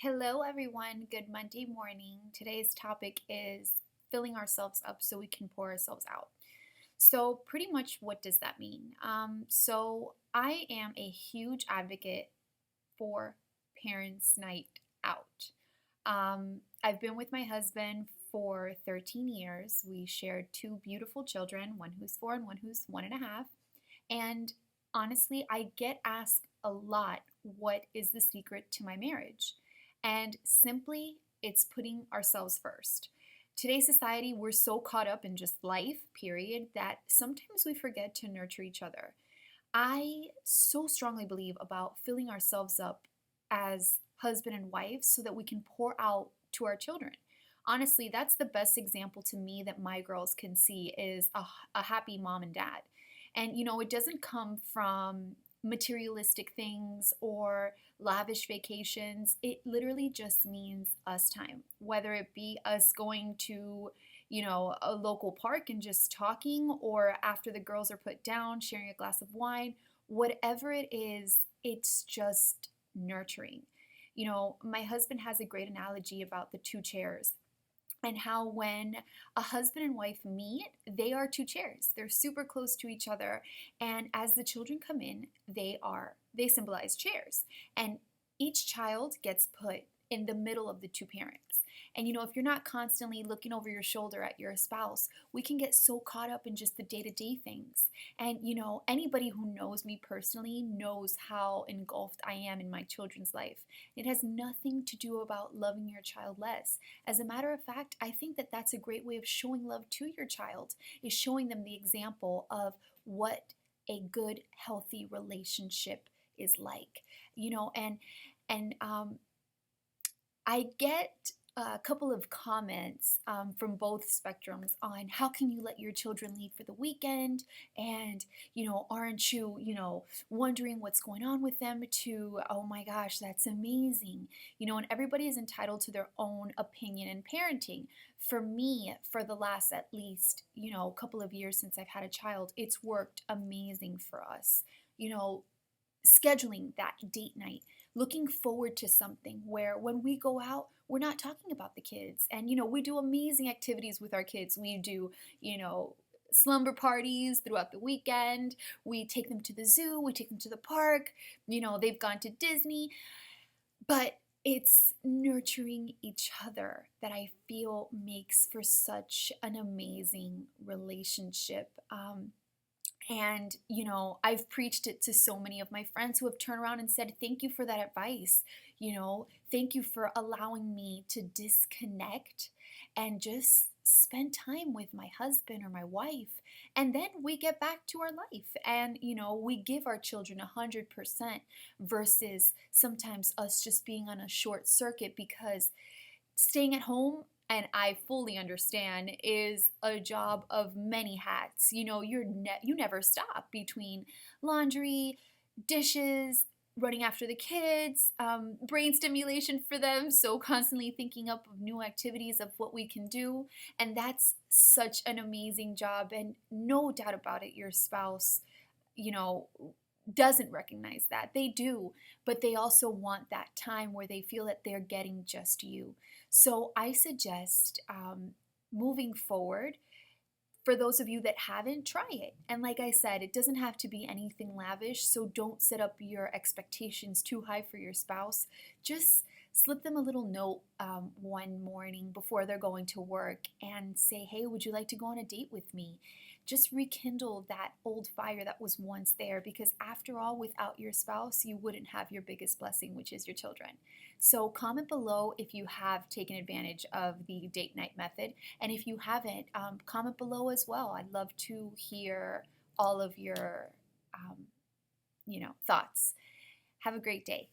Hello, everyone. Good Monday morning. Today's topic is filling ourselves up so we can pour ourselves out. So, pretty much, what does that mean? I am a huge advocate for Parents' Night Out. I've been with my husband for 13 years. We shared two beautiful children, one who's four and one who's 1.5. And honestly, I get asked a lot, what is the secret to my marriage? And simply, it's putting ourselves first. Today's society, we're so caught up in just life, period, that sometimes we forget to nurture each other. I so strongly believe about filling ourselves up as husband and wife so that we can pour out to our children. Honestly, that's the best example to me that my girls can see is a happy mom and dad. And it doesn't come from materialistic things or lavish vacations. It literally just means us time, whether it be us going to a local park and just talking, or after the girls are put down, sharing a glass of wine, whatever it is, it's just nurturing. My husband has a great analogy about the two chairs and how when a husband and wife meet, they are two chairs. They're super close to each other. And as the children come in, they symbolize chairs. And each child gets put in the middle of the two parents. And if you're not constantly looking over your shoulder at your spouse, we can get so caught up in just the day-to-day things. And anybody who knows me personally knows how engulfed I am in my children's life. It has nothing to do about loving your child less. As a matter of fact, I think that that's a great way of showing love to your child, is showing them the example of what a good, healthy relationship is like. And I get a couple of comments from both spectrums on how can you let your children leave for the weekend, and aren't you wondering what's going on with them, to oh my gosh, that's amazing. And everybody is entitled to their own opinion in parenting. For me, for the last at least couple of years since I've had a child, it's worked amazing for us. you know Scheduling that date night, looking forward to something where when we go out, we're not talking about the kids. And, we do amazing activities with our kids. We do, slumber parties throughout the weekend. We take them to the zoo, we take them to the park. They've gone to Disney. But it's nurturing each other that I feel makes for such an amazing relationship. And I've preached it to so many of my friends who have turned around and said, thank you for that advice. Thank you for allowing me to disconnect and just spend time with my husband or my wife. And then we get back to our life and, we give our children 100% versus sometimes us just being on a short circuit, because staying at home, and I fully understand, is a job of many hats. You never stop between laundry, dishes, running after the kids, brain stimulation for them, so constantly thinking up of new activities of what we can do. And that's such an amazing job, and no doubt about it, your spouse, you know, doesn't recognize that. They do, but they also want that time where they feel that they're getting just you. So I suggest moving forward, for those of you that haven't, try it. And like I said, it doesn't have to be anything lavish, so don't set up your expectations too high for your spouse. Just slip them a little note one morning before they're going to work and say, hey, would you like to go on a date with me? Just rekindle that old fire that was once there, because after all, without your spouse, you wouldn't have your biggest blessing, which is your children. So comment below if you have taken advantage of the date night method. And if you haven't, comment below as well. I'd love to hear all of your, thoughts. Have a great day.